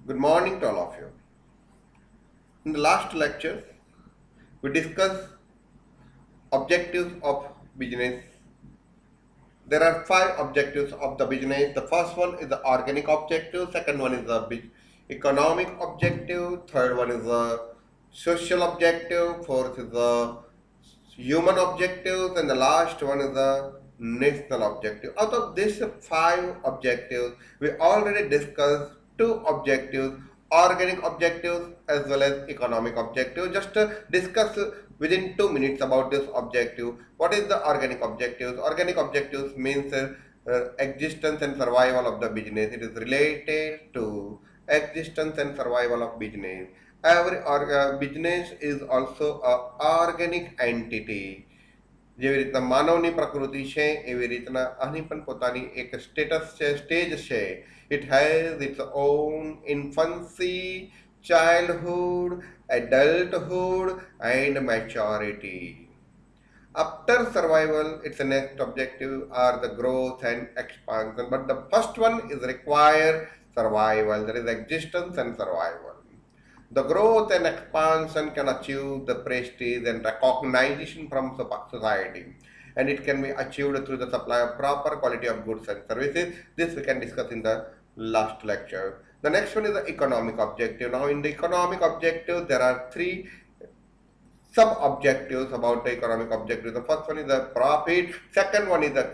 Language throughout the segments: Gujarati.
Good morning to all of you. In the last lecture, we discussed objectives of business. There are five objectives of the business. The first one is the organic objective, second one is the economic objective, third one is the social objective, fourth is the human objectives, and the last one is the national objective. Out of these five objectives, we already discussed two objectives, organic objectives as well as economic objectives. Just discuss within 2 minutes about this objective. What is the organic objectives? Organic objectives means existence and survival of the business. It is related to existence and survival of business. Every business is also a organic entity. જેવી રીતના માનવની પ્રકૃતિ છે એવી રીતના આની પણ પોતાની એક સ્ટેટસ છે, સ્ટેજ છે. It has its own infancy, childhood, adulthood and maturity. After survival, its next objective are the growth and expansion, but the first one is require survival, that is existence and survival. The growth and expansion can achieve the prestige and recognition from society, and it can be achieved through the supply of proper quality of goods and services. This we can discuss in the last lecture. The next one is the economic objective. Now in the economic objective, there are three sub-objectives about the economic objective. The first one is the profit, second one is the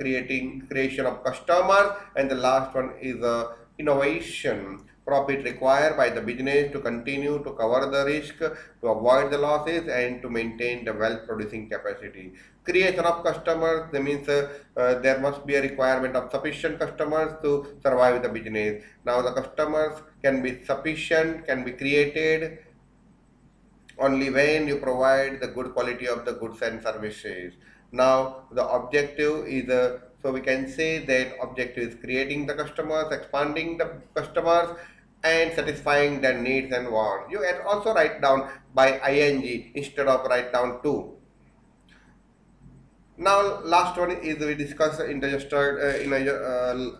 creation of customers, and the last one is the innovation. Profit required by the business to continue to cover the risk, to avoid the losses, and to maintain the wealth producing capacity. Creation of customers, that means there must be a requirement of sufficient customers to survive the business. Now the customers can be sufficient, can be created only when you provide the good quality of the goods and services. Now the objective is so we can say that objective is creating the customers, expanding the customers, and satisfying their needs and wants. You can also write down by ing instead of write down to. Now last one is we discussed in the in a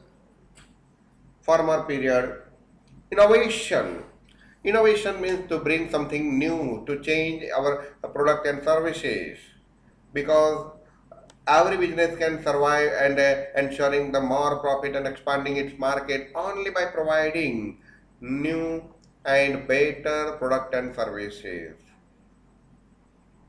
former period, innovation. Innovation means to bring something new, to change our product and services, because every business can survive and ensuring the more profit and expanding its market only by providing new and better product and services.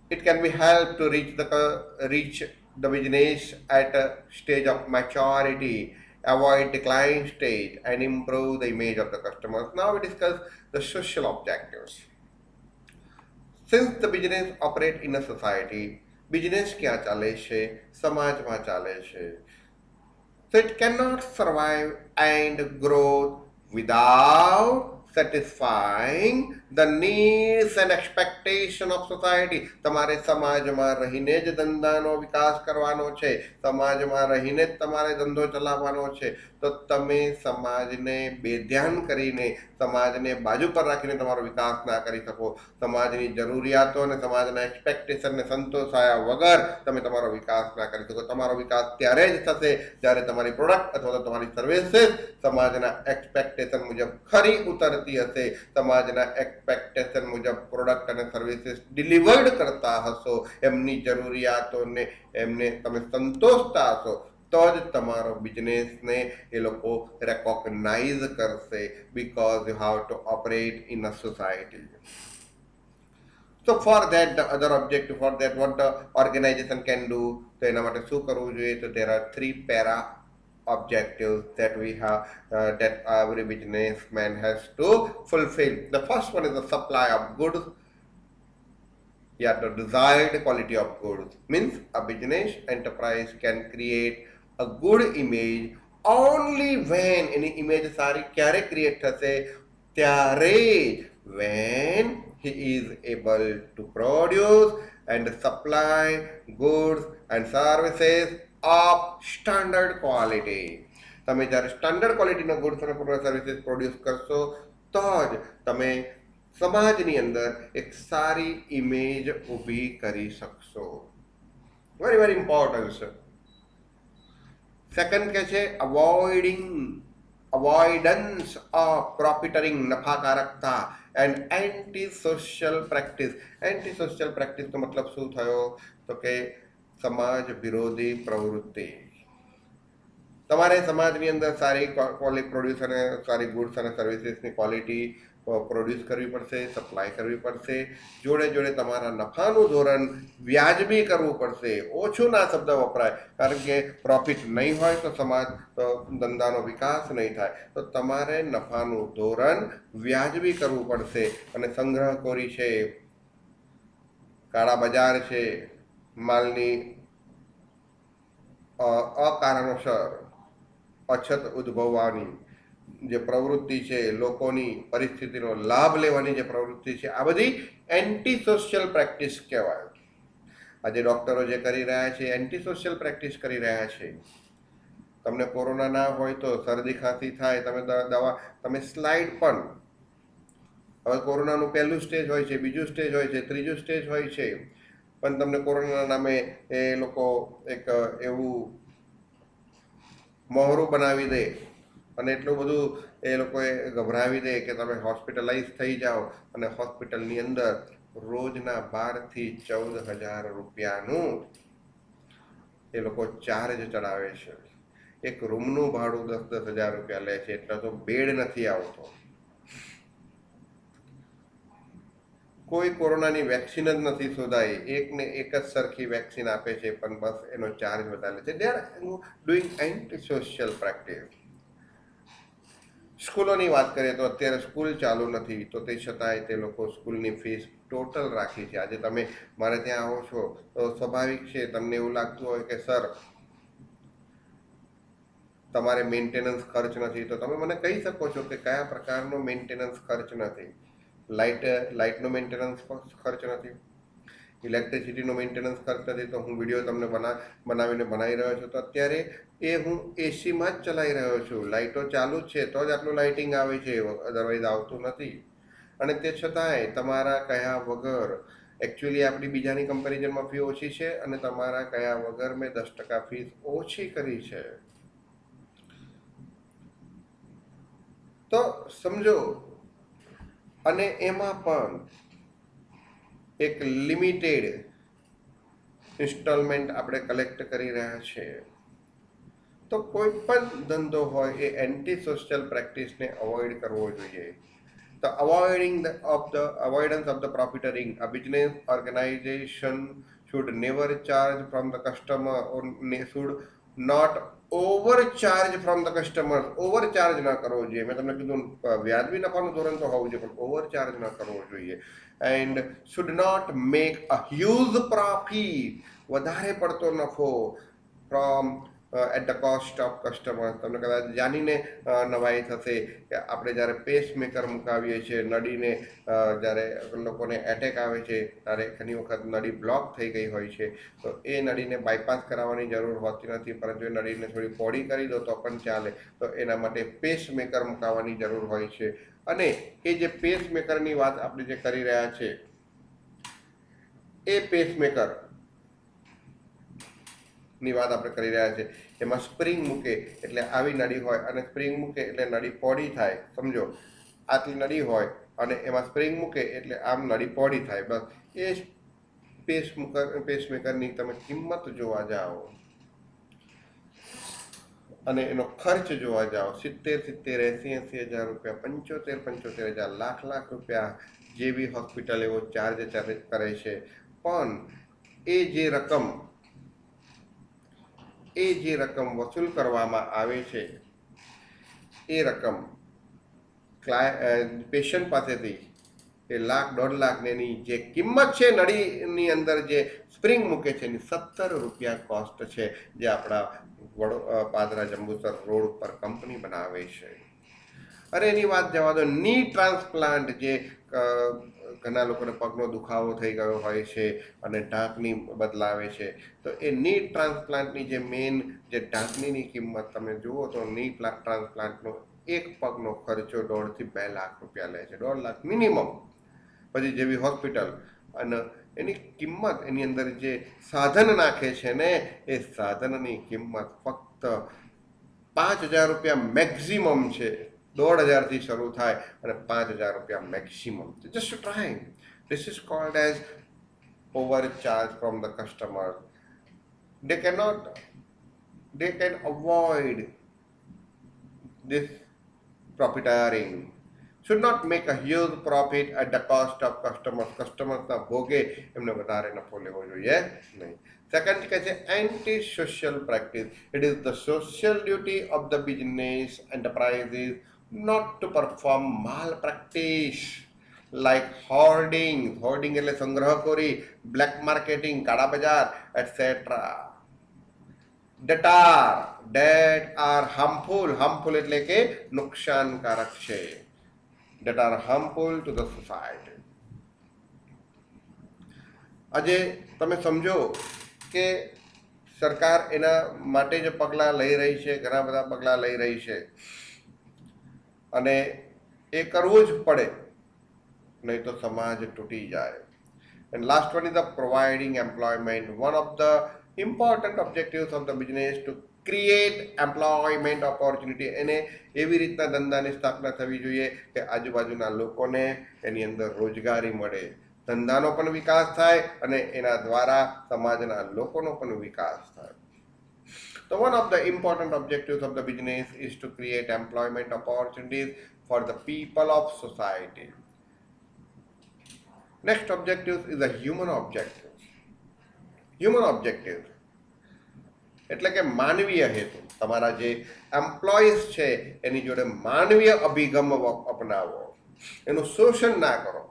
It can be helped to reach the business at a stage of maturity, avoid decline stage, and improve the image of the customers. Now we discuss the social objectives. Since the business operate in a society, business क्या ચાલે છે સમાજમાં ચાલે છે, so it cannot survive and grow without satisfying the needs and expectation of society. તમારે સમાજમાં રહીને જ ધંધાનો વિકાસ કરવાનો છે, સમાજમાં રહીને જ તમારે ધંધો ચલાવવાનો છે, તો તમે સમાજને બેધ્યાન કરીને સમાજને બાજુ પર રાખીને તમારો વિકાસ ના કરી શકો. સમાજની જરૂરિયાતો અને સમાજના એક્સપેક્ટેશનને સંતોષાયા વગર તમે તમારો વિકાસ ના કરી શકો. તમારો વિકાસ ત્યારે જ થશે જ્યારે તમારી પ્રોડક્ટ અથવા તો તમારી સર્વિસીસ સમાજના એક્સપેક્ટેશન મુજબ ખરી ઉતરતી હશે, સમાજના એક્સપેક્ટેશન મુજબ પ્રોડક્ટ અને સર્વિસીસ ડિલિવર્ડ કરતા હશો, એમની જરૂરિયાતોને એમને તમે સંતોષતા હશો, તો જ તમારો બિઝનેસને એ લોકો રેકોગ્નાઇઝ કરશે, because you have to operate in a society. So for that, the other objective, for that what the organization can do, તો એના માટે શું કરવું જોઈએ? તો there are three para objectives that we have that every businessman has to fulfill. The first one is the supply of goods. Yeah, the desired quality of goods means a business enterprise can create a good image only when any image સારી ક્યારે ક્રિએટ થશે? ત્યારે when he is able to produce and supply goods and services of standard quality. તમે જ્યારે સ્ટાન્ડર્ડ ક્વોલિટીના ગુડ્સ અને સર્વિસીસ પ્રોડ્યુસ કરશો તો જ તમે સમાજની અંદર એક સારી ઇમેજ ઊભી કરી શકશો. વેરી વેરી ઇમ્પોર્ટન્ટ છે. સેકન્ડ કે છે અવોઇડિંગ અવોઇડન્સ ઓફ પ્રોફિટરિંગ, નફાકારકતા, and anti social practice. Anti social પ્રેક્ટિસનો મતલબ શું થયો? તો કે સમાજ વિરોધી પ્રવૃત્તિ. તમારે સમાજની અંદર સારી ક્વોલિટી પ્રોડ્યુસ અને સારી ગુડ્સ અને સર્વિસીસની ક્વોલિટી પ્રોડ્યુસ કરવી પડશે, સપ્લાય કરવી પડશે. જોડે જોડે તમારા નફાનું ધોરણ વ્યાજબી કરવું પડશે. ઓછું ના શબ્દ વપરાય, કારણ કે પ્રોફિટ નહીં હોય તો સમાજ ધંધાનો વિકાસ નહીં થાય. તો તમારે નફાનું ધોરણ વ્યાજબી કરવું પડશે. અને સંગ્રહખોરી છે, કાળા બજાર છે, માલની અકારણોસર અછત ઉદ્ભવવાની જે પ્રવૃત્તિ છે, લોકોની પરિસ્થિતિનો લાભ લેવાની જે પ્રવૃત્તિ છે, આ બધી એન્ટી સોશિયલ પ્રેક્ટિસ કહેવાય. આજે ડૉક્ટરો જે કરી રહ્યા છે એન્ટી સોશિયલ પ્રેક્ટિસ કરી રહ્યા છે. તમને કોરોના ના હોય તો શરદી ખાંસી થાય, તમે સ્લાઇડ પણ, હવે કોરોનાનું પહેલું સ્ટેજ હોય છે, બીજું સ્ટેજ હોય છે, ત્રીજું સ્ટેજ હોય છે, પણ તમને કોરોનાના નામે એ લોકો એક એવું મોહરું બનાવી દે અને એટલું બધું એ લોકોએ ગભરાવી દે કે તમે હોસ્પિટલાઇઝ થઈ જાઓ. અને હોસ્પિટલની અંદર રોજના 12,000 થી 14,000 રૂપિયાનું એ લોકો ચાર્જ ચડાવે છે. એક રૂમનું ભાડું 10,000 રૂપિયા લે છે, એટલે તો બેડ નથી આવતો. કોઈ કોરોનાની વેક્સિન જ નથી શોધાઈ, એકને એક જ સરખી વેક્સિન આપે છે, પણ બસ એનો ચાર્જ વધારે છે. They are doing anti social practice. સ્કૂલોની વાત કરીએ તો અત્યારે સ્કૂલ ચાલુ નથી, તો તે છતાંય તે લોકો સ્કૂલની ફીસ ટોટલ રાખી છે. આજે તમે મારે ત્યાં આવો છો તો સ્વાભાવિક છે તમને એવું લાગતું હોય કે સર તમારે મેન્ટેનન્સ ખર્ચ નથી, તો તમે મને કહી શકો છો કે કયા પ્રકારનો મેન્ટેનન્સ ખર્ચ નથી. લાઇટનો મેન્ટેનન્સ ખર્ચ નથી, ઇલેક્ટ્રિસિટીનો મેન્ટેનન્સ ખર્ચ નથી. તો હું વિડીયો તમને બનાવી રહ્યો છું, તો અત્યારે એ હું એસીમાં જ ચલાવી રહ્યો છું. લાઇટો ચાલુ જ છે તો જ આટલું લાઇટિંગ આવે છે, અદરવાઇઝ આવતું નથી. અને તે છતાંય તમારા કયા વગર, એકચ્યુઅલી આપણી બીજાની કમ્પેરિઝનમાં ફી ઓછી છે, અને તમારા કયા વગર મેં 10% ફીસ ઓછી કરી છે. તો સમજો, અને એમાં પણ એક લિમિટેડ ઇન્સ્ટોલમેન્ટ આપણે કલેક્ટ કરી રહ્યા છીએ. તો કોઈ પણ ધંધો હોય એ એન્ટી સોશિયલ પ્રેક્ટિસને અવોઇડ કરવો જોઈએ. The avoidance of the profiteering, a business organization should never charge from the customer, or should not overcharge from the customers. ઓવરચાર્જ ના કરવો જોઈએ. મેં તમને કીધું વ્યાજબી નફાનું ધોરણ તો હોવું જોઈએ, પણ ઓવરચાર્જ ના કરવો જોઈએ. And should not make a huge profit, વધારે પડતો નફો from at the cost of customer. તમને કદાચ જાણીને નવાઈ થશે કે આપણે જ્યારે પેસ મેકર મુકાવીએ છીએ, નળીને જ્યારે લોકોને એટેક આવે છે ત્યારે ઘણી વખત નળી બ્લોક થઈ ગઈ હોય છે, તો એ નળીને બાયપાસ કરાવવાની જરૂર હોતી નથી, પરંતુ એ નળીને થોડી પોળી કરી દો તો પણ ચાલે. તો એના માટે પેસ મેકર મુકાવવાની જરૂર હોય છે. અને એ જે પેસ મેકરની વાત આપણે જે કરી રહ્યા છે, એ પેસ મેકર ની વાત આપણે કરી રહ્યા છે, એમાં સ્પ્રિંગ મૂકે એટલે આવી નળી હોય, અને સ્પ્રિંગ મૂકે એટલે નળી પોડી થાય. સમજો, આટલી નળી હોય અને એમાં સ્પ્રિંગ મૂકે એટલે આમ નળી પોડી થાય. બસ એ પેસમેકરની તમે કિંમત જોવા જાઓ અને એનો ખર્ચ જોવા જાઓ, 70,000, 80,000, 80,000 રૂપિયા, 75,000, લાખ રૂપિયા જેવી હોસ્પિટલ એવો ચાર્જ કરે છે. પણ એ જે રકમ વસૂલ કરવામાં આવે છે, એ રકમ પેશન્ટ પાસેથી એ લાખ, 1.5 લાખની જે કિંમત છે, નળીની અંદર જે સ્પ્રિંગ મૂકે છે એની 17 રૂપિયા કોસ્ટ છે, જે આપણા પાદરા જંબુસર રોડ પર કંપની બનાવે છે. અરે એની વાત જવા દો. ની ટ્રાન્સપ્લાન્ટ, જે ઘણા લોકોને પગનો દુખાવો થઈ ગયો હોય છે અને ઢાંકણી બદલાવે છે, તો એ ની ટ્રાન્સપ્લાન્ટની જે મેઇન જે ઢાંકણીની કિંમત તમે જુઓ તો ની ટ્રાન્સપ્લાન્ટનો એક પગનો ખર્ચો 1.5 થી 2 લાખ રૂપિયા લે છે, 1.5 લાખ મિનિમમ. પછી જેવી હોસ્પિટલ, અને એની કિંમત, એની અંદર જે સાધન નાખે છે ને, એ સાધનની કિંમત ફક્ત ₹5000 મેક્સિમમ છે, 1500 થી શરૂ થાય અને ₹5000 મેક્સિમમ છે. Just try. This is called as overcharge from the customer. They cannot, they can avoid this profiteering. Should not make a huge profit at the cost of customers. Customers ના ભોગે એમને વધારે નફો લેવો જોઈએ નહીં. સેકન્ડ કહે છે anti social practice. It is the social duty of the business enterprises not to perform malpractice like hoarding. Hoarding એટલે સંગ્રહખોરી, black marketing, કાળા બજાર, etc. that are harmful. Harmful એટલે કે નુકસાનકારક છે. that are harmful to the society. આજે તમે સમજો કે સરકાર એના માટે જ પગલાં લઈ રહી છે, ઘણા બધા પગલાં લઈ રહી છે અને એ કરવું જ પડે, નહીં તો સમાજ તૂટી જાય. And last one is the providing employment. One of the important objectives of the business to create employment opportunity. એને એવી રીતના ધંધાની સ્થાપના થવી જોઈએ કે આજુબાજુના લોકોને એની અંદર રોજગારી મળે, ધંધાનો પણ વિકાસ થાય અને એના દ્વારા સમાજના લોકોનો પણ વિકાસ થાય. So one of the important objectives of the business is to create employment opportunities for the people of society. Next objective is the human objective. Human objective એટલે કે માનવીય હેતુ. તમારા જે એમ્પ્લોઈઝ છે એની જોડે માનવીય અભિગમ અપનાવો, એનું શોષણ ના કરો.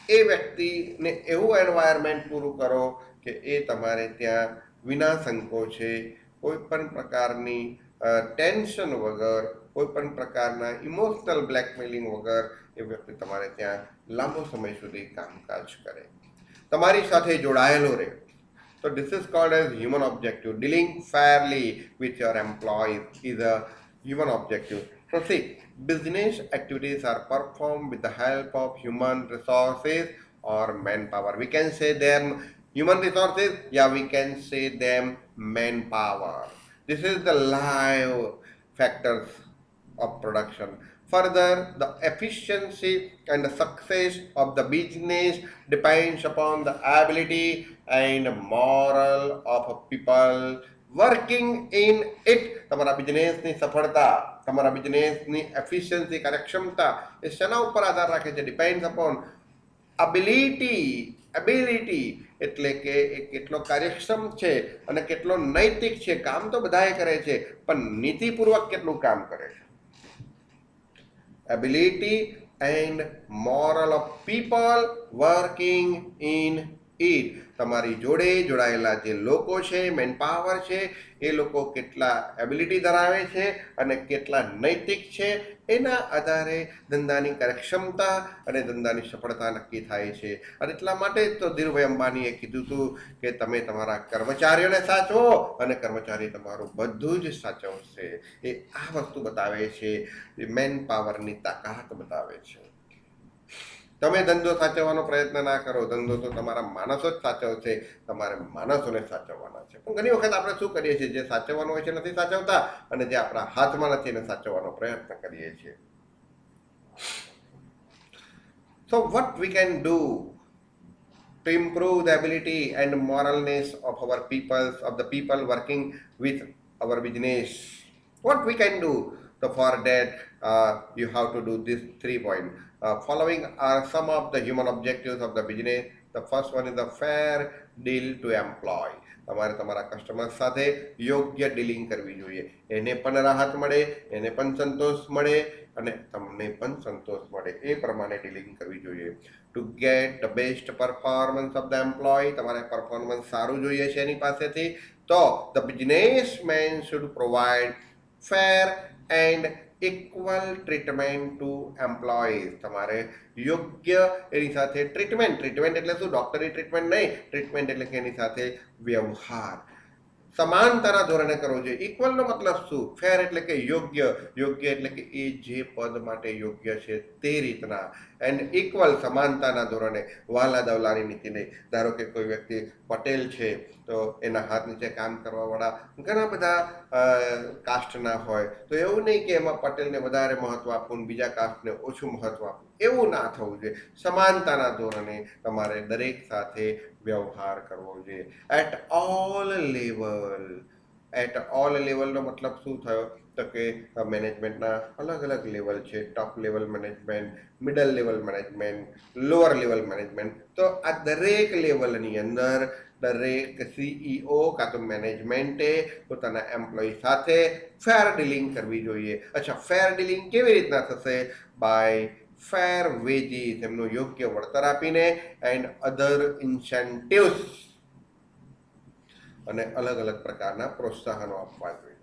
એ વ્યક્તિને એવું એન્વાયરમેન્ટ પૂરું કરો કે એ તમારે ત્યાં વિના સંકોચે, કોઈ પણ પ્રકારની ટેન્શન વગર, કોઈ પણ પ્રકારના ઇમોશનલ બ્લેકમેલિંગ વગર એ વ્યક્તિ તમારે ત્યાં લાંબો સમય સુધી કામકાજ કરે, તમારી સાથે જોડાયેલો રહે. So this is called as human objective. Dealing fairly with your employees is a human objective. So see, business activities are performed with the help of human resources or manpower. We can say them human resources, yeah, we can say them manpower. This is the live factors of production. Further, the efficiency and the success of the business depends upon the ability and moral of people working in it. તમારા બિઝનેસની સફળતા, તમારા બિઝનેસની એફિશિયન્સી, કાર્યક્ષમતા એ શેના ઉપર આધાર રાખે છે? ડિપેન્ડ્સ અપોન એબિલિટી એટલે કે એ કેટલો કાર્યક્ષમ છે અને કેટલો નૈતિક છે. કામ તો બધાએ કરે છે, પણ નીતિપૂર્વક કેટલું કામ કરે છે. Ability and moral of people working in it. તમારી જોડે જોડાયેલા જે લોકો છે, મેન પાવર છે, એ લોકો કેટલા એબિલિટી ધરાવે છે અને કેટલા નૈતિક છે, એના આધારે ધંધાની કાર્યક્ષમતા અને ધંધાની સફળતા નક્કી થાય છે. અને એટલા માટે તો ધીરુભાઈ અંબાણીએ કીધું હતું કે તમે તમારા કર્મચારીઓને સાચવો અને કર્મચારી તમારું બધું જ સાચવશે. એ આ વસ્તુ બતાવે છે, મેન પાવરની તાકાત બતાવે છે. તમે ધંધો સાચવવાનો પ્રયત્ન ના કરો, ધંધો તો તમારા માણસો જ સાચવશે, તમારે માણસોને સાચવવાના છે. પણ ઘણી વખત આપણે શું કરીએ છીએ, જે સાચવવાનું હોય છે નથી સાચવતા અને જે આપણા હાથમાં નથી એને સાચવવાનો પ્રયત્ન કરીએ છીએ. So what we can do to improve the ability and moralness of our people, of the people working with our business? What we can do? So for that, you have to do these 3 points. Following are some of the human objectives of the business. The first one is the fair deal to employ. તમારે તમારા કસ્ટમર સાથે યોગ્ય ડીલિંગ કરવી જોઈએ. એને પણ રાહત મળે, એને પણ સંતોષ મળે અને તમને પણ સંતોષ મળે, એ પ્રમાણે ડીલિંગ કરવી જોઈએ. To get the best performance of the employee. તમારે પરફોર્મન્સ સારું જોઈએ છે એની પાસેથી, તો the businessman should provide fair and equal treatment to employees. તમારે યોગ્ય એની સાથે ટ્રીટમેન્ટ એટલે શું? ડોક્ટરી ટ્રીટમેન્ટ નહીં, ટ્રીટમેન્ટ એટલે કે એની સાથે વ્યવહાર સમાનતાના ધોરણે કરવો જોઈએ. ઇક્વલનો મતલબ શું? ફેર એટલે કે યોગ્ય એટલે કે એ જે પદ માટે યોગ્ય છે તે રીતના એન્ડ ઇક્વલ સમાનતાના ધોરણે વાલા દવલાની નીતિ નહીં. ધારો કે કોઈ વ્યક્તિ પટેલ છે તો એના હાથ નીચે કામ કરવાવાળા ઘણા બધા કાસ્ટના હોય, તો એવું નહીં કે એમાં પટેલને વધારે મહત્વ આપવું બીજા કાસ્ટને ઓછું મહત્વ આપવું, એવું ના થવું જોઈએ. સમાનતાના ધોરણે તમારે દરેક સાથે વ્યવહાર કરવો જોઈએ at all level. At all લેવલનો મતલબ શું થયો? તો કે મેનેજમેન્ટના અલગ અલગ લેવલ છે. Top level management, middle level management, lower level management. તો આ દરેક લેવલની અંદર દરેક સીઈઓ કાં તો મેનેજમેન્ટે પોતાના એમ્પ્લોય સાથે ફેર ડીલિંગ કરવી જોઈએ. અચ્છા, ફેર ડીલિંગ કેવી રીતના થશે? બાય ફેર વેજીસ, એમનું યોગ્ય વળતર આપીને, એન્ડ અધર ઇન્સેન્ટિવ્સ, અને અલગ અલગ પ્રકારના પ્રોત્સાહનો આપવા જોઈએ.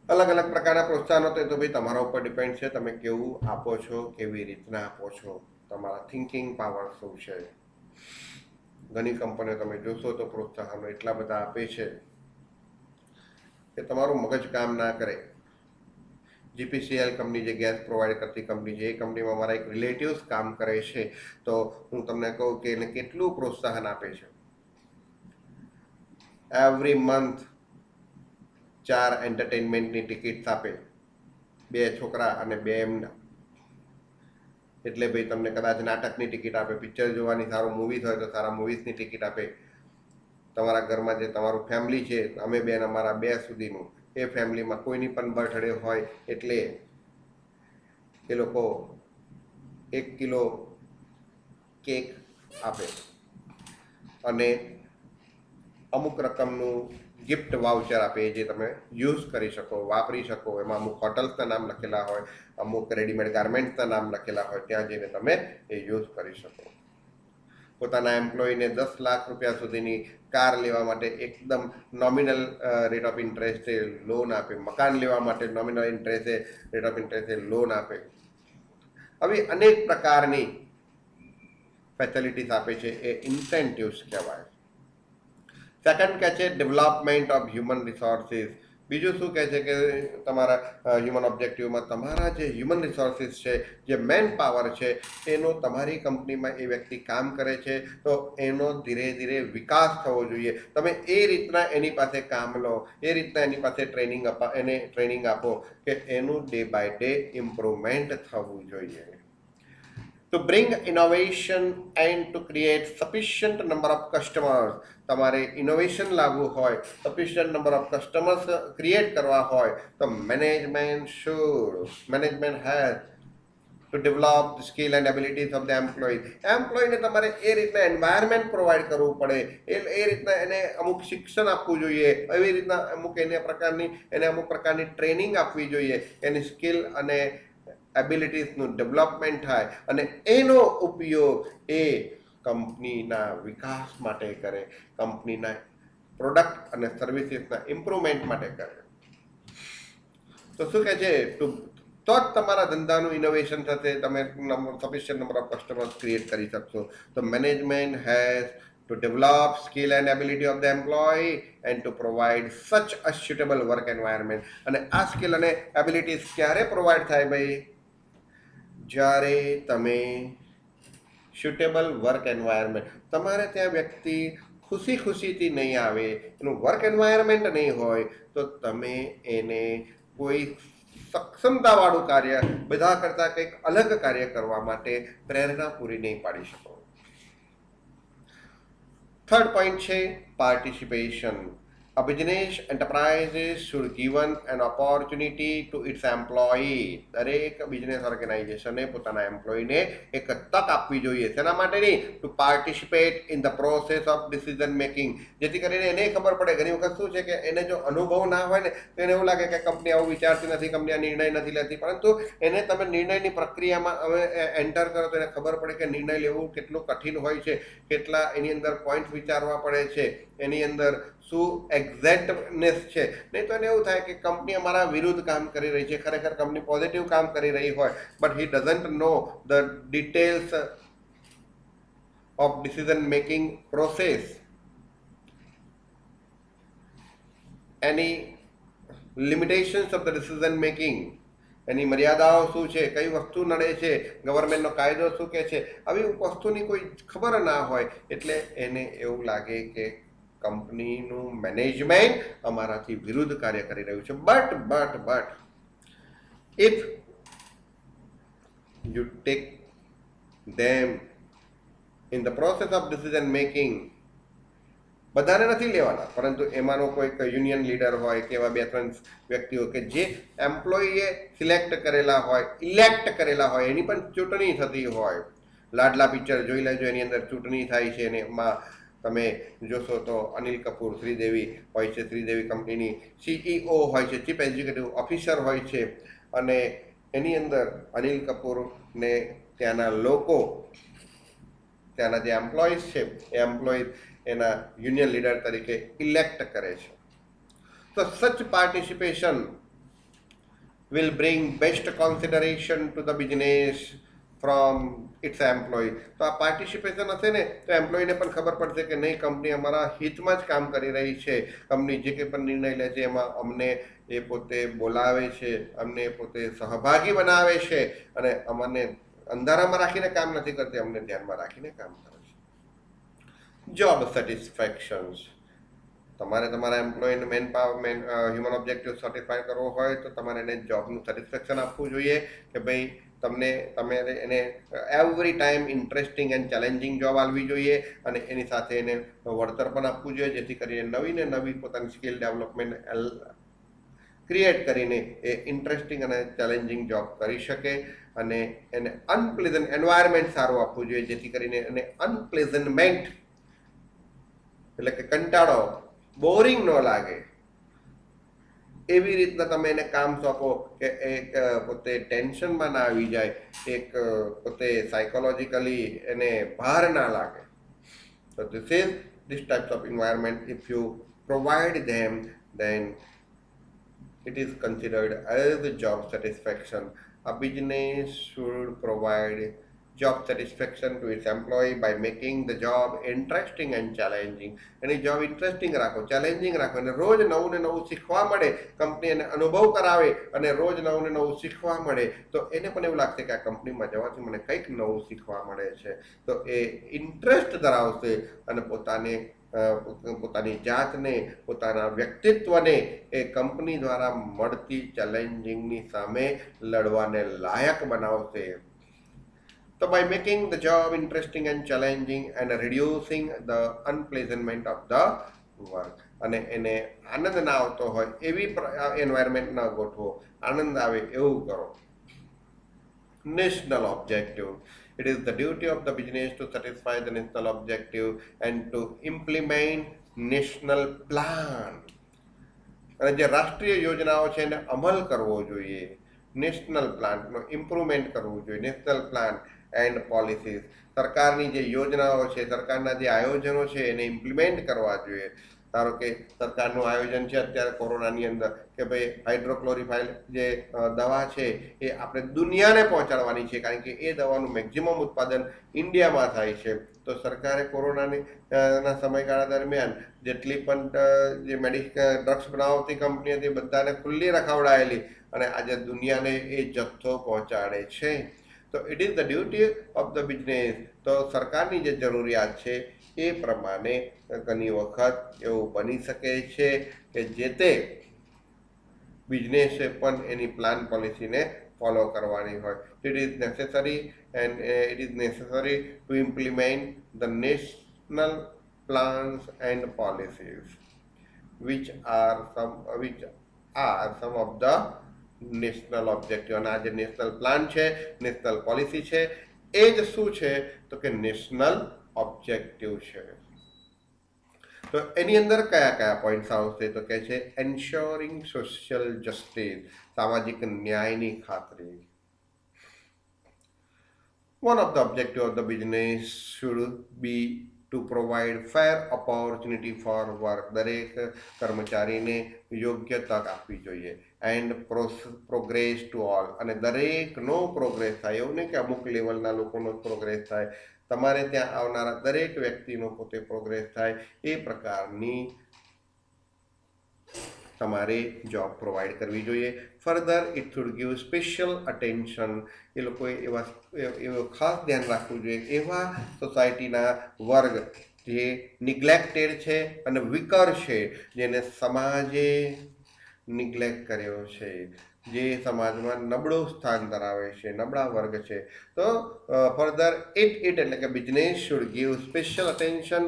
અલગ અલગ પ્રકારના પ્રોત્સાહનો તો ભાઈ તમારા ઉપર ડિપેન્ડ છે, તમે કેવું આપો છો, કેવી રીતના આપો છો, તમારા થિંકિંગ પાવર શું છે. ઘણી કંપનીઓ તમે જોશો તો પ્રોત્સાહનો એટલા બધા આપે છે કે તમારું મગજ કામ ના કરે. જીપીસીએલ કંપની જે ગેસ પ્રોવાઈડ કરતી કંપની છે, એ કંપનીમાં મારા એક રિલેટિવ્સ કામ કરે છે, તો હું તમને કહું કે એને કેટલું પ્રોત્સાહન આપે છે. એવરી મંથ 4 એન્ટરટેનમેન્ટની ટિકિટ્સ આપે, 2 છોકરા અને 2 એમના. એટલે ભાઈ તમને કદાચ નાટકની ટિકિટ આપે, પિક્ચર જોવાની, સારું મૂવીઝ હોય તો સારા મૂવીઝની ટિકિટ આપે. તમારા ઘરમાં જે તમારું ફેમિલી છે, અમે બેન અમારા 2 સુધીનું, એ ફેમિલીમાં કોઈની પણ બર્થડે હોય એટલે એ લોકો 1 કિલો કેક આપે અને અમુક રકમનું ગિફ્ટ વાઉચર આપે, જે તમે યુઝ કરી શકો, વાપરી શકો. એમાં અમુક હોટલ્સના નામ લખેલા હોય, અમુક રેડીમેડ ગાર્મેન્ટ્સના નામ લખેલા હોય, ત્યાં જઈને તમે એ યુઝ કરી શકો. પોતાના એમ્પ્લોયીને 10 લાખ રૂપિયા સુધીની કાર લેવા માટે એકદમ નોમિનલ રેટ ઓફ ઇન્ટરેસ્ટે લોન આપે, મકાન લેવા માટે નોમિનલ ઇન્ટરેસ્ટે રેટ ઓફ ઇન્ટરેસ્ટે લોન આપે. આવી અનેક પ્રકારની ફેસિલિટીઝ આપે છે, એ ઇન્સેન્ટિવ્સ કહેવાય. સેકન્ડ કહે છે ડેવલપમેન્ટ ઓફ હ્યુમન રિસોર્સિસ. બીજું શું કહે છે કે તમારા હ્યુમન ઓબ્જેક્ટિવમાં તમારા જે હ્યુમન રિસોર્સિસ છે, જે મેન પાવર છે, એનો તમારી કંપનીમાં એ વ્યક્તિ કામ કરે છે તો એનો ધીરે ધીરે વિકાસ થવો જોઈએ. તમે એ રીતના એની પાસે કામ લો, એ રીતના એની પાસે ટ્રેનિંગ આપો કે એનું ડે બાય ડે ઇમ્પ્રુવમેન્ટ થવું જોઈએ. To bring innovation and to create sufficient number of customers. તમારે ઇનોવેશન લાવવું હોય, sufficient number of customers create કરવા હોય, તો management has to develop the skill and abilities of the employee. એમ્પ્લોયીને તમારે એ રીતના એન્વાયરમેન્ટ પ્રોવાઈડ કરવું પડે, એ રીતના એને અમુક શિક્ષણ આપવું જોઈએ, એવી રીતના અમુક પ્રકારની ટ્રેનિંગ આપવી જોઈએ, એની સ્કિલ અને એબિલિટીઝનું ડેવલપમેન્ટ થાય અને એનો ઉપયોગ એ કંપનીના વિકાસ માટે કરે, કંપનીના પ્રોડક્ટ અને સર્વિસીસના ઇમ્પ્રુવમેન્ટ માટે કરે. તો શું કહે છે? તો જ તમારા ધંધાનું ઇનોવેશન થશે, તમે sufficient number of customers create કરી શકશો. તો management has to develop skill and ability of the employee and to provide such a suitable work environment. અને આ સ્કિલ અને એબિલિટીઝ ક્યારે પ્રોવાઈડ થાય ભાઈ? જ્યારે તમે સુટેબલ વર્ક એન્વાયરમેન્ટ, તમારે ત્યાં વ્યક્તિ ખુશીથી નહીં આવે, એનું વર્ક એન્વાયરમેન્ટ નહીં હોય, તો તમે એને કોઈ સક્ષમતાવાળું કાર્ય, બધા કરતાં કંઈક અલગ કાર્ય કરવા માટે પ્રેરણા પૂરી નહીં પાડી શકો. થર્ડ પોઈન્ટ છે participation. A business enterprises should given an opportunity to its employee. દરેક બિઝનેસ ઓર્ગેનાઇઝેશને પોતાના એમ્પ્લોયીને એક તક આપવી જોઈએ. તેના માટે નહીં, two participate in the process of decision making. જેથી કરીને એને ખબર પડે. ઘણી વખત શું છે કે એને જો અનુભવ ના હોય ને, તો એને એવું લાગે કે કંપની આવું વિચારતી નથી, કંપની આ નિર્ણય નથી લેતી. પરંતુ એને તમે નિર્ણયની પ્રક્રિયામાં હવે એન્ટર કરો તો એને ખબર પડે કે નિર્ણય લેવું કેટલું કઠિન હોય છે, કેટલા એની અંદર પોઈન્ટ વિચારવા પડે છે, એની અંદર શું એક્ઝેક્ટનેસ છે. નહીં તો એને એવું થાય કે કંપની અમારા વિરુદ્ધ કામ કરી રહી છે, ખરેખર કંપની પોઝિટિવ કામ કરી રહી હોય, but he doesn't know the details of decision making process, એની limitations of the decision making, એની મર્યાદાઓ શું છે, કઈ વસ્તુ નડે છે, ગવર્મેન્ટનો કાયદો શું કહે છે, આવી વસ્તુની કોઈ ખબર ના હોય એટલે એને એવું લાગે કે કંપનીનું મેનેજમેન્ટ અમારાથી વિરુદ્ધ કાર્ય કરી રહ્યું છે. But if you take them in the process of decision making, બધાને નથી લેવાના, પરંતુ એમાંનો કોઈક યુનિયન લીડર હોય કે એવા 2-3 વ્યક્તિઓ કે જે એમ્પ્લોયીએ સિલેક્ટ કરેલા હોય, ઇલેક્ટ કરેલા હોય, એની પણ ચૂંટણી થતી હોય. લાડલા પિક્ચર જોઈ લેજો, એની અંદર ચૂંટણી થાય છે અને એમાં તમે જોશો તો અનિલ કપૂર, શ્રીદેવી હોય છે, શ્રીદેવી કંપનીની CEO હોય છે, ચીફ એક્ઝિક્યુટિવ ઓફિસર હોય છે, અને એની અંદર અનિલ કપૂરને ત્યાંના લોકો, ત્યાંના જે એમ્પ્લોઈઝ છે એ એમ્પ્લોઈઝ એના યુનિયન લીડર તરીકે ઇલેક્ટ કરે છે. તો સચ participation will bring best consideration to the business from its employee. તો આ પાર્ટિસિપેશન હશે ને તો એમ્પ્લોયીને પણ ખબર પડશે કે નહીં, કંપની અમારા હિતમાં જ કામ કરી રહી છે, કંપની જે કંઈ પણ નિર્ણય લે છે એમાં અમને એ પોતે બોલાવે છે, અમને પોતે સહભાગી બનાવે છે અને અમને અંધારામાં રાખીને કામ નથી કરતી, અમને ધ્યાનમાં રાખીને કામ કરે છે. જોબ સેટિસ્ફેક્શન્સ, તમારે તમારા એમ્પ્લોયીને હ્યુમન ઓબ્જેક્ટિવ સેટિસ્ફાય કરવો હોય તો તમારે એને જોબનું સેટિસ્ફેક્શન આપવું જોઈએ કે ભાઈ તમારે એને every time interesting and challenging job આપવી જોઈએ અને એની સાથે એને વળતર પણ આપવું જોઈએ, જેથી કરીને નવી ને નવી પોતાની સ્કિલ ડેવલપમેન્ટ ક્રિએટ કરીને એ ઇન્ટરેસ્ટિંગ અને ચેલેન્જિંગ જોબ કરી શકે અને એને અનપ્લેઝન્ટ એન્વાયરમેન્ટ સારું આપવું જોઈએ, જેથી કરીને એને અનપ્લેઝન્ટમેન્ટ એટલે કે કંટાળો, બોરિંગ ન લાગે. એવી રીતના તમે એને કામ સોંપો કે એક પોતે ટેન્શનમાં ના આવી જાય, એક પોતે સાયકોલોજીકલી એને ભાર ના લાગે. So this types of environment, if you provide them, then it is considered as a job satisfaction. A business should provide job satisfaction to its employee by making the job interesting and challenging. Any job interesting રાખો, ચેલેન્જિંગ રાખો અને રોજ નવું ને નવું શીખવા મળે, કંપની એને અનુભવ કરાવે અને રોજ નવું ને નવું શીખવા મળે તો એને પણ એવું લાગશે કે આ કંપનીમાં જવાથી મને કંઈક નવું શીખવા મળે છે. તો એ ઇન્ટરેસ્ટ ધરાવશે અને પોતાની જાતને, પોતાના વ્યક્તિત્વને એ કંપની દ્વારા મળતી ચેલેન્જિંગની સામે લડવાને લાયક બનાવશે. So by making the job interesting and challenging and reducing the unpleasantment of the work, અને એને આનંદ ના આવતો હોય એવી એન્વાયરમેન્ટ ના ગોઠવો, આનંદ આવે એવું કરો. National objective. It is the duty of the business to satisfy the national objective and to implement national plan. અને જે રાષ્ટ્રીય યોજનાઓ છે એને અમલ કરવો જોઈએ, નેશનલ પ્લાનનો ઇમ્પ્રુવમેન્ટ કરવું જોઈએ, નેશનલ પ્લાન એન્ડ પોલિસીસ, સરકારની જે યોજનાઓ છે, સરકારના જે આયોજનો છે એને ઇમ્પ્લિમેન્ટ કરવા જોઈએ. ધારો કે સરકારનું આયોજન છે અત્યારે કોરોનાની અંદર કે ભાઈ હાઇડ્રોક્લોરિફાઇલ જે દવા છે એ આપણે દુનિયાને પહોંચાડવાની છે, કારણ કે એ દવાનું મેક્ઝિમમ ઉત્પાદન ઇન્ડિયામાં થાય છે. તો સરકારે કોરોનાની ના સમયગાળા દરમિયાન જેટલી પણ જે ડ્રગ્સ બનાવતી કંપની હતી બધાને ખુલ્લી રખાવડાયેલી અને આજે દુનિયાને એ જથ્થો પહોંચાડે છે. તો it is the duty of the business. તો સરકારની જે જરૂરિયાત છે એ પ્રમાણે ઘણી વખત એવું બની શકે છે કે જે તે બિઝનેસે પણ એની પ્લાન પોલિસીને ફોલો કરવાની હોય. It is necessary two implement the national plans and policies which are some of the national objective. અને આ જે નેશનલ પ્લાન છે, નેશનલ પોલિસી છે એ જ શું છે તો કે નેશનલ ઓબ્જેક્ટિવ છે. તો એની અંદર કયા કયા પોઈન્ટ્સ આવશે તો કે છે એન્શ્યોરિંગ સોશિયલ જસ્ટિસ, સામાજિક ન્યાયની ખાતરી. One of the objectives of the business should be to provide fair opportunity for work. દરેક કર્મચારીને યોગ્ય તક આપવી જોઈએ. એન્ડ પ્રોગ્રેસ ટુ ઓલ, અને દરેકનો પ્રોગ્રેસ થાય, એવું નહીં કે અમુક લેવલના લોકોનો પ્રોગ્રેસ થાય, તમારે ત્યાં આવનારા દરેક વ્યક્તિનો પોતે પ્રોગ્રેસ થાય એ પ્રકારની તમારે જોબ પ્રોવાઈડ કરવી જોઈએ. Further it should give special attention. એ લોકોએ એવો ખાસ ધ્યાન રાખવું જોઈએ એવા સોસાયટીના વર્ગ જે નિગ્લેક્ટેડ છે અને વિકર છે, જેને સમાજે નિગ્લેક્ટ કર્યો છે, જે સમાજમાં નબળું સ્થાન ધરાવે છે, નબળા વર્ગ છે. તો ફર્ધર ઇટ એટલે કે business should give special attention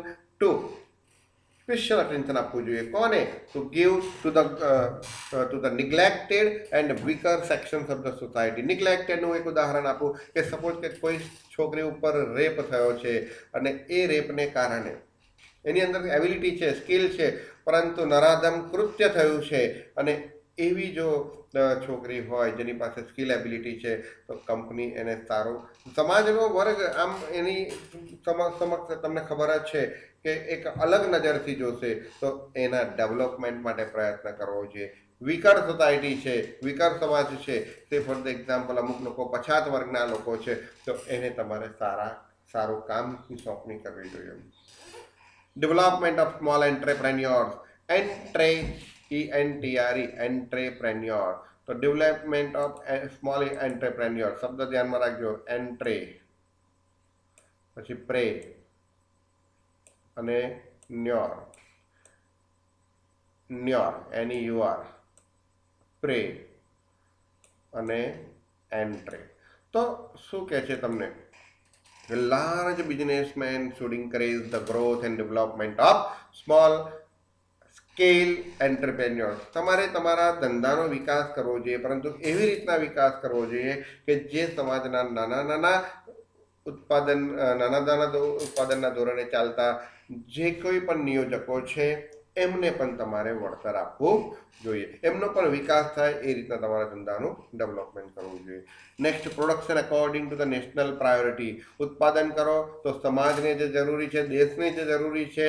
special attention આપવું જોઈએ. કોને? To give to the neglected and weaker sections of the society. નિગ્લેક્ટેડનું એક ઉદાહરણ આપું કે સપોઝ કે કોઈ છોકરી ઉપર રેપ થયો છે અને એ રેપને કારણે એની અંદર એબિલિટી છે, સ્કિલ છે, પરંતુ નરાધમ કૃત્ય થયું છે, અને એવી જો છોકરી હોય જેની પાસે સ્કિલ એબિલિટી છે, તો કંપની એને સારું, સમાજનો વર્ગ આમ એની સમક્ષ તમને ખબર જ છે કે એક અલગ નજરથી જોશે, તો એના ડેવલપમેન્ટ માટે પ્રયત્ન કરવો જોઈએ. વિકર સોસાયટી છે, વિકર સમાજ છે, તે ફોર ધ એક્ઝામ્પલ અમુક લોકો પછાત વર્ગના લોકો છે, તો એને તમારે સારું કામની સોંપણી કરવી જોઈએ. Development of small એન્ટરપ્રેન્યોર્સ. એન્ટરપ્રેન્યોર. તો ડેવલપમેન્ટ ઓફ સ્મોલ એન્ટરપ્રેન્યોર શબ્દ ધ્યાનમાં રાખજો. એન્ટ્રે, પછી પ્રે અને ન્યોર. NEUR, પ્રે અને એન્ટ્રે. તો શું કહે છે તમને? The large businessmen should encourage the growth and development of small scale entrepreneurs. તમારે તમારા ધંધાનો વિકાસ કરવો જોઈએ, પરંતુ એવી રીતના વિકાસ કરવો જોઈએ કે જે સમાજના નાના ઉત્પાદનના ધોરણે ચાલતા જે કોઈ પણ નિયોજકો છે એમને પણ તમારે વળતર આપવું જોઈએ, એમનો પણ વિકાસ થાય એ રીતના તમારા ધંધાનું ડેવલપમેન્ટ કરવું જોઈએ. Next, production according to the national priority. ઉત્પાદન કરો તો સમાજને જે જરૂરી છે, દેશને જે જરૂરી છે,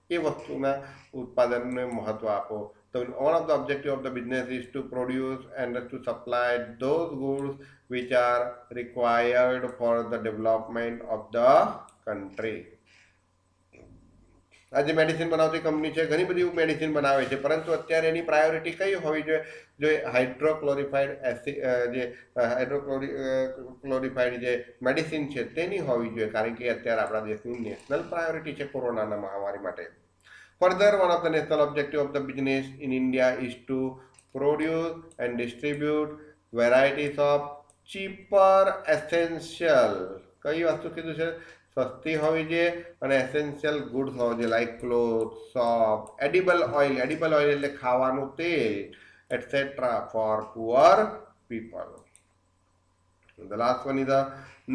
એ વસ્તુના ઉત્પાદનને મહત્વ આપો. તો one of the objective of the business is to produce and to supply those goods which are required for the development of the country. આજે મેડિસિન બનાવતી કંપની છે, ઘણી બધી મેડિસિન બનાવે છે, પરંતુ અત્યારે એની પ્રાયોરિટી કઈ હોવી જોઈએ? જો હાઇડ્રોક્લોરિફાઈડ જે મેડિસિન છે તેની હોવી જોઈએ, કારણ કે અત્યારે આપણા દેશની નેશનલ પ્રાયોરિટી છે કોરોનાના મહામારી માટે. Further, one of the national objective of the business in India is to produce and distribute varieties of cheaper essential. કઈ વસ્તુ કીધું છે? સસ્તી હોવી જોઈએ અને એસેન્શિયલ ગુડ્સ હોવા જોઈએ, like cloth, soap, edible oil. Edible oil એટલે ખાવાનું તેલ, etcetera, for poor people. The last one is the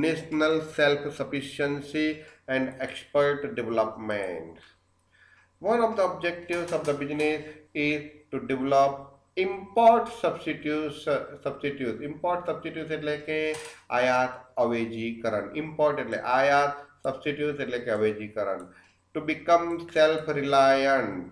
national self-sufficiency and expert development. One of the objectives of the business is to develop import substitutes. Import substitutes એટલે કે આયાત અવેજીકરણ. Import એટલે આયાત, substitutes એટલે કે અવેજીકરણ. To become self-reliant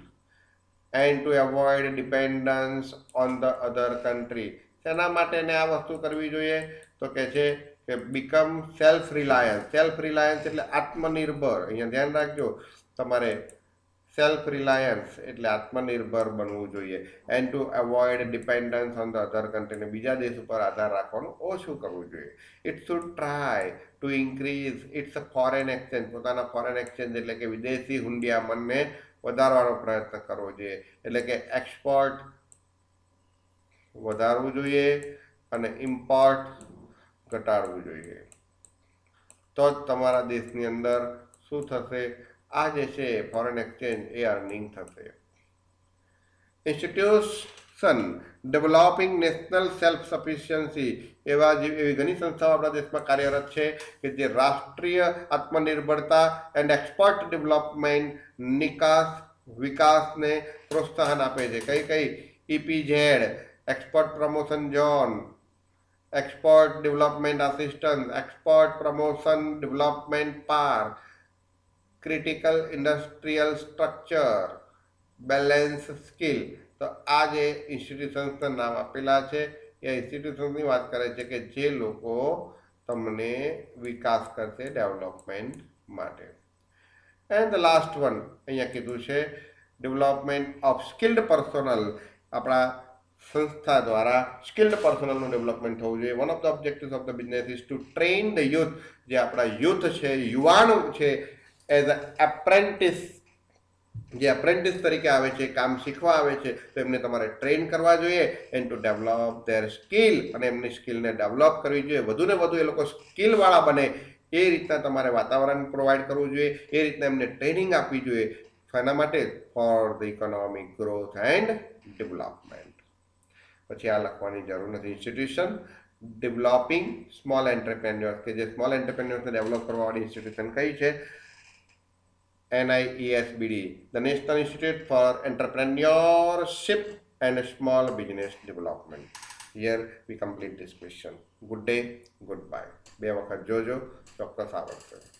and to avoid dependence on the other country. શેના માટે ને આ વસ્તુ કરવી જોઈએ? તો કે છે કે become self-reliant. Self-reliance એટલે આત્મનિર્ભર. અહીંયા ધ્યાન રાખજો તમારે, સેલ્ફ રિલાયન્સ એટલે આત્મનિર્ભર બનવું જોઈએ. And to avoid dependence on the other country. ને બીજા દેશ ઉપર આધાર રાખવાનું ઓછું કરવું જોઈએ. It should try to increase its foreign exchange. પોતાના ફોરેન એક્સચેન્જ એટલે કે વિદેશી હુંડિયામણને વધારવાનો પ્રયત્ન કરવો જોઈએ. એટલે કે એક્સપોર્ટ વધારવું જોઈએ અને ઇમ્પોર્ટ ઘટાડવું જોઈએ. તો જ તમારા દેશની અંદર શું થશે? આ જે છે ફોરેન એક્સચેન્જ એ અર્નિંગ થશે. Institution developing national self sufficiency. એવી ઘણી સંસ્થાઓ આપણા દેશમાં કાર્યરત છે કે જે રાષ્ટ્રીય આત્મનિર્ભરતા એન્ડ એક્સપોર્ટ ડેવલપમેન્ટ, વિકાસને પ્રોત્સાહન આપે છે. કઈ? EPZ, export promotion zone, export development assistance, export promotion development park, critical industrial structure, balance skill. તો આ જે ઇન્સ્ટિટ્યુશન્સના નામ આપેલા છે એ ઇન્સ્ટિટ્યુશન્સની વાત કરે છે કે જે લોકો તમને વિકાસ કરશે ડેવલપમેન્ટ માટે. એન્ડ ધ લાસ્ટ વન અહીંયા કીધું છે ડેવલપમેન્ટ ઓફ સ્કિલ્ડ પર્સનલ. આપણા સંસ્થા દ્વારા સ્કિલ્ડ પર્સનલનું ડેવલપમેન્ટ થવું જોઈએ. One of the objectives of the business is to train the youth, જે આપણા યુથ છે, યુવાનો છે, એઝ અ એપ્રેન્ટિસ, જે એપ્રેન્ટિસ તરીકે આવે છે, કામ શીખવા આવે છે, તો એમને તમારે ટ્રેન કરવા જોઈએ and to develop there skill, અને એમની સ્કિલને ડેવલપ કરવી જોઈએ. વધુ ને વધુ એ લોકો સ્કિલવાળા બને એ રીતના તમારે વાતાવરણ પ્રોવાઈડ કરવું જોઈએ, એ રીતના એમને ટ્રેનિંગ આપવી જોઈએ. એના માટે for the economic growth and development. પછી આ લખવાની જરૂર નથી. ઇન્સ્ટિટ્યુશન ડેવલપિંગ સ્મોલ એન્ટરપ્રેન્યોર્સ, કે જે સ્મોલ એન્ટરપ્રેન્યોર્સને ડેવલપ કરવાવાળી ઇન્સ્ટિટ્યુશન કઈ છે? NIESBD, the National Institute for Entrepreneurship and Small Business Development. Here we complete this question. Good day, goodbye. બે વખત જોજો, ચોક્કસ આવડશે.